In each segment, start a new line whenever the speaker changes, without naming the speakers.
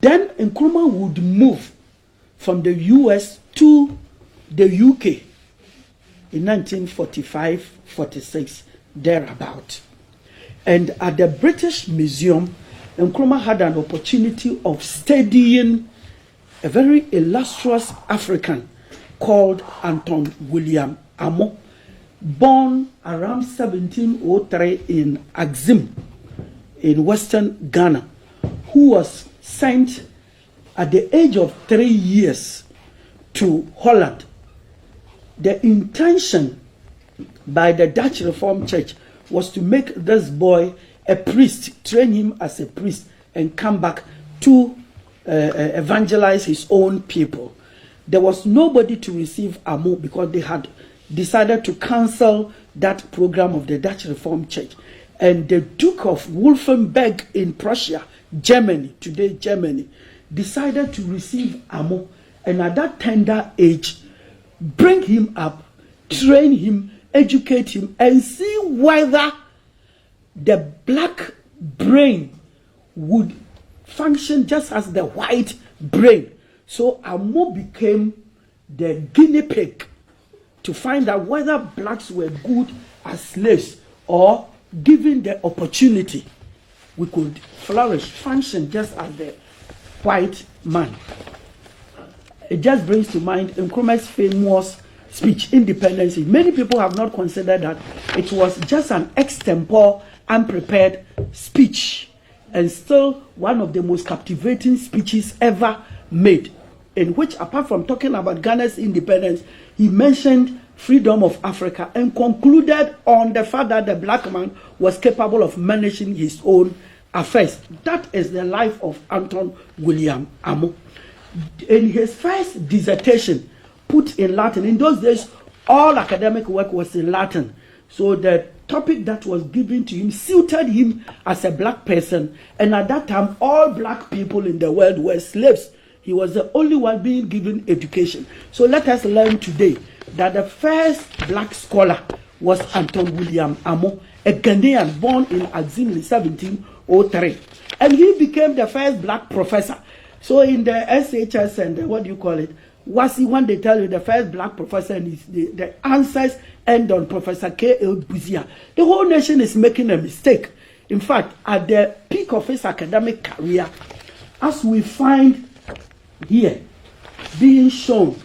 Then Nkrumah would move from the US to the UK in 1945-46, thereabout. And at the British Museum, Nkrumah had an opportunity of studying a very illustrious African called Anton William Amo, born around 1703 in Axim in Western Ghana, who was sent at the age of 3 years to Holland. The intention by the Dutch Reformed Church was to make this boy a priest, train him as a priest, and come back to evangelize his own people. There was nobody to receive Amo because they had decided to cancel that program of the Dutch Reformed Church. And the Duke of Wolfenberg in Prussia, Germany, today Germany, decided to receive Amo, and at that tender age, bring him up, train him, educate him, and see whether the black brain would function just as the white brain. So Amo became the guinea pig to find out whether blacks were good as slaves, or given the opportunity, we could flourish, function just as the white man. It just brings to mind Nkrumah's famous speech, Independence. Many people have not considered that it was just an extempore, unprepared speech, and still one of the most captivating speeches ever made, in which, apart from talking about Ghana's independence, he mentioned freedom of Africa and concluded on the fact that the black man was capable of managing his own affairs. That is the life of Anton William Amo. In his first dissertation, put in Latin, in those days, all academic work was in Latin. So the topic that was given to him suited him as a black person. And at that time, all black people in the world were slaves. He was the only one being given education. So let us learn today that the first black scholar was Anton William Amo, a Ghanaian born in Axim in 1703. And he became the first black professor. So in the SHS and what do you call it, Wasi, when they tell you the first black professor, and the answers end on Professor K.L. Buzia, the whole nation is making a mistake. In fact, at the peak of his academic career, as we find here being shown,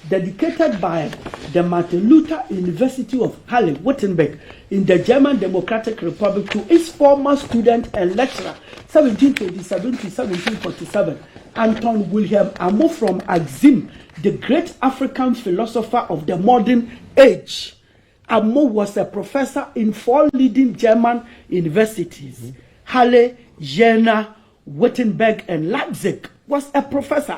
dedicated by the Martin Luther University of Halle-Wittenberg in the German Democratic Republic to its former student and lecturer, 1727 to 1747, Anton William Amo from Axim, the great African philosopher of the modern age. Amo was a professor in 4 leading German universities. Halle, Jena, Wittenberg, and Leipzig. Was a professor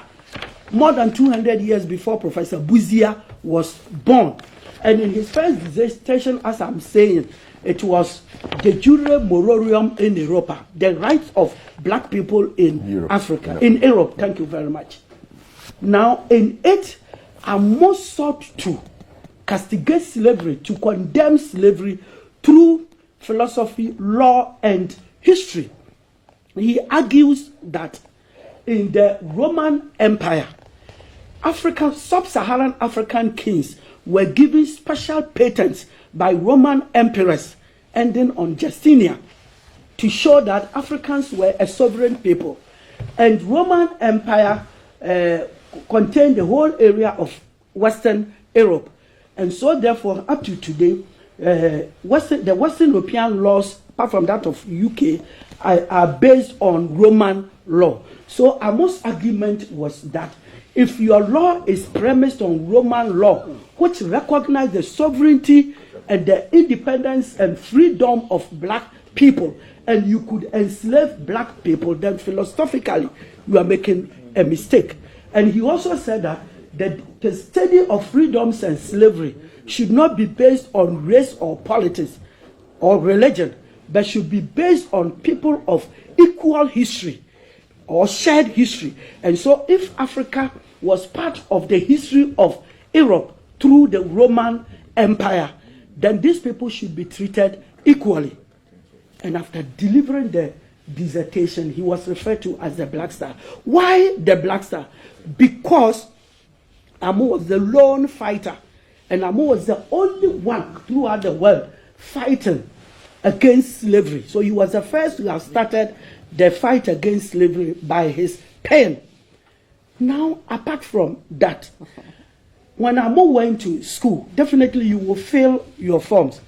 more than 200 years before Professor Buzia was born. And in his first dissertation, as I'm saying, it was de jure mororium in Europa, the rights of black people in Europe. Africa, in Europe. Thank you very much. Now, in it, Amo sought to castigate slavery, to condemn slavery through philosophy, law, and history. He argues that in the Roman Empire, sub-Saharan African kings were given special patents by Roman emperors, ending on Justinian, to show that Africans were a sovereign people. And Roman Empire contained the whole area of Western Europe. And so therefore, up to today, the Western European laws, apart from that of UK, are based on Roman law. So Amo's argument was that if your law is premised on Roman law, which recognizes the sovereignty and the independence and freedom of black people, and you could enslave black people, then philosophically you are making a mistake. And he also said that the study of freedoms and slavery should not be based on race or politics or religion, but should be based on people of equal history or shared history. And so if Africa was part of the history of Europe through the Roman Empire, then these people should be treated equally. And after delivering the dissertation, he was referred to as the Black Star. Why the Black Star? Because Amo was the lone fighter, and Amo was the only one throughout the world fighting against slavery. So he was the first to have started the fight against slavery by his pen. Now, apart from that, when Amo went to school, definitely you will fill your forms.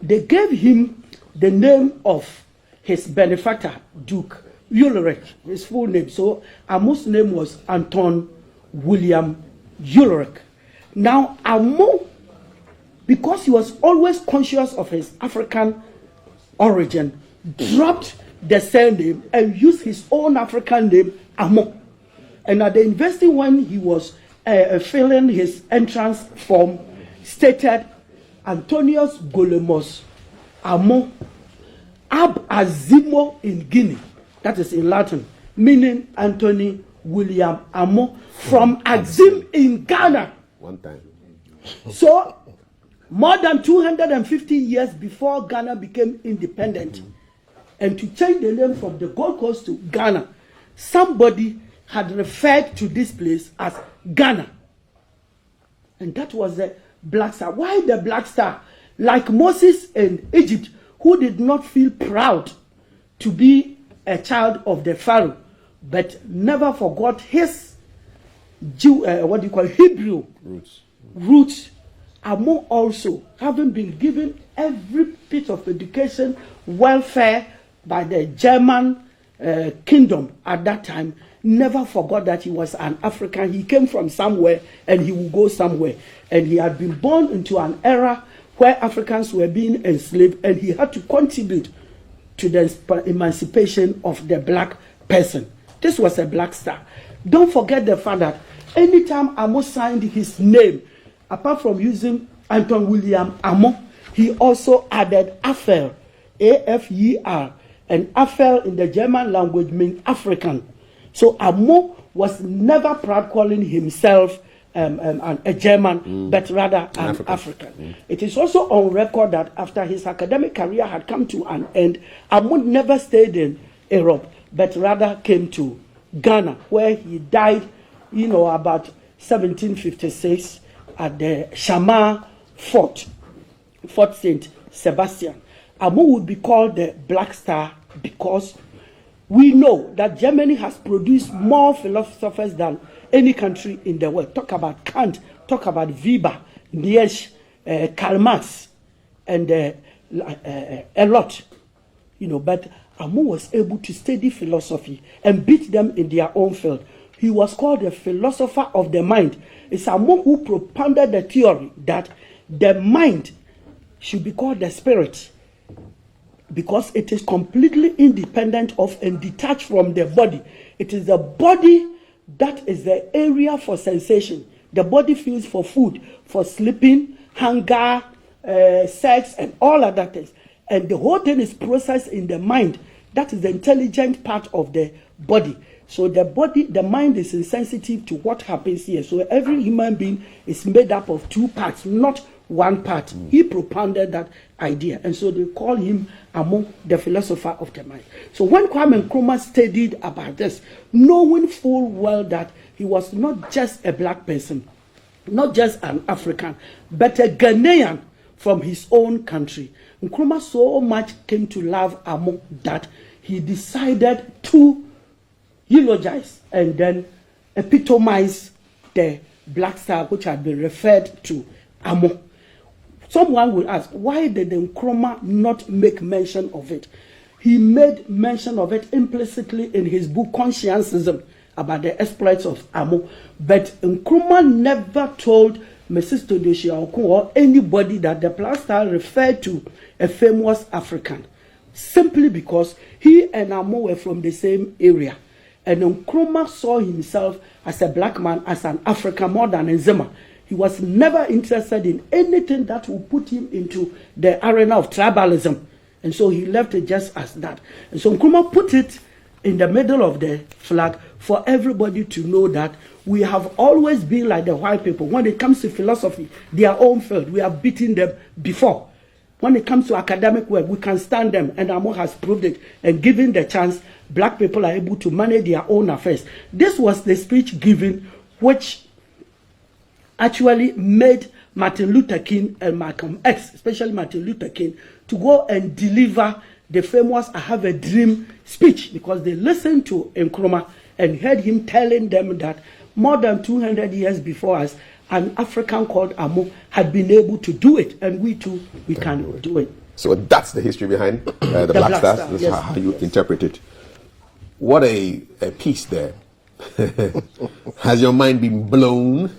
They gave him the name of his benefactor, Duke Ulrich, his full name. So Amo's name was Anton William Ulrich. Now, Amo, because he was always conscious of his African origin, dropped the surname and used his own African name, Amo. And at the university, when he was filling his entrance form, stated Antonius Golemos Amo Ab Azimo in Guinea. That is in Latin, meaning Anthony William Amo from Azim in Ghana.
One time.
So, more than 250 years before Ghana became independent, and to change the name from the Gold Coast to Ghana, somebody had referred to this place as Ghana. And that was the Black Star. Why the Black Star? Like Moses in Egypt, who did not feel proud to be a child of the Pharaoh, but never forgot his Hebrew roots. Amo also, having been given every bit of education, welfare by the German kingdom at that time, never forgot that he was an African. He came from somewhere and he will go somewhere. And he had been born into an era where Africans were being enslaved, and he had to contribute to the emancipation of the black person. This was a Black Star. Don't forget the fact that anytime Amo signed his name, apart from using Anton William Amo, he also added Afel, A-F-E-R, and Afel in the German language means African. So Amo was never proud calling himself a German, but rather an African. It is also on record that after his academic career had come to an end, Amo never stayed in Europe, but rather came to Ghana, where he died, about 1756 at the Shama Fort St. Sebastian. Amo would be called the Black Star because we know that Germany has produced more philosophers than any country in the world. Talk about Kant, talk about Weber, Nietzsche, Karl Marx, and a lot. But Amo was able to study philosophy and beat them in their own field. He was called the philosopher of the mind. It's Amo who propounded the theory that the mind should be called the spirit, because it is completely independent of and detached from the body. It is the body that is the area for sensation. The body feels for food, for sleeping, hunger, sex, and all other things. And the whole thing is processed in the mind. That is the intelligent part of the body. So the mind is insensitive to what happens here. So every human being is made up of two parts, not one part. He propounded that idea. And so they call him among the philosopher of the mind. So when Kwame Nkrumah studied about this, knowing full well that he was not just a black person, not just an African, but a Ghanaian from his own country, Nkrumah so much came to love Amo that he decided to eulogize and then epitomize the Black Star which had been referred to Amo. Someone will ask, why did Nkrumah not make mention of it? He made mention of it implicitly in his book Conscientism about the exploits of Amo. But Nkrumah never told Mrs. Todoshi Okun or anybody that the Black Star referred to a famous African, simply because he and Amo were from the same area. And Nkrumah saw himself as a black man, as an African, more than a Zema. He was never interested in anything that would put him into the arena of tribalism. And so he left it just as that. And so Nkrumah put it in the middle of the flag for everybody to know that we have always been like the white people. When it comes to philosophy, their own field, we have beaten them before. when it comes to academic work, we can stand them, and Amo has proved it. And given the chance, black people are able to manage their own affairs. This was the speech given, which actually made Martin Luther King and Malcolm X, especially Martin Luther King, to go and deliver the famous "I Have a Dream" speech, because they listened to Nkrumah and heard him telling them that more than 200 years before us, an African called Amo had been able to do it, and we too, we can do it.
So that's the history behind the Black Stars. That's
yes,
how you interpret it. What a piece there. Has your mind been blown?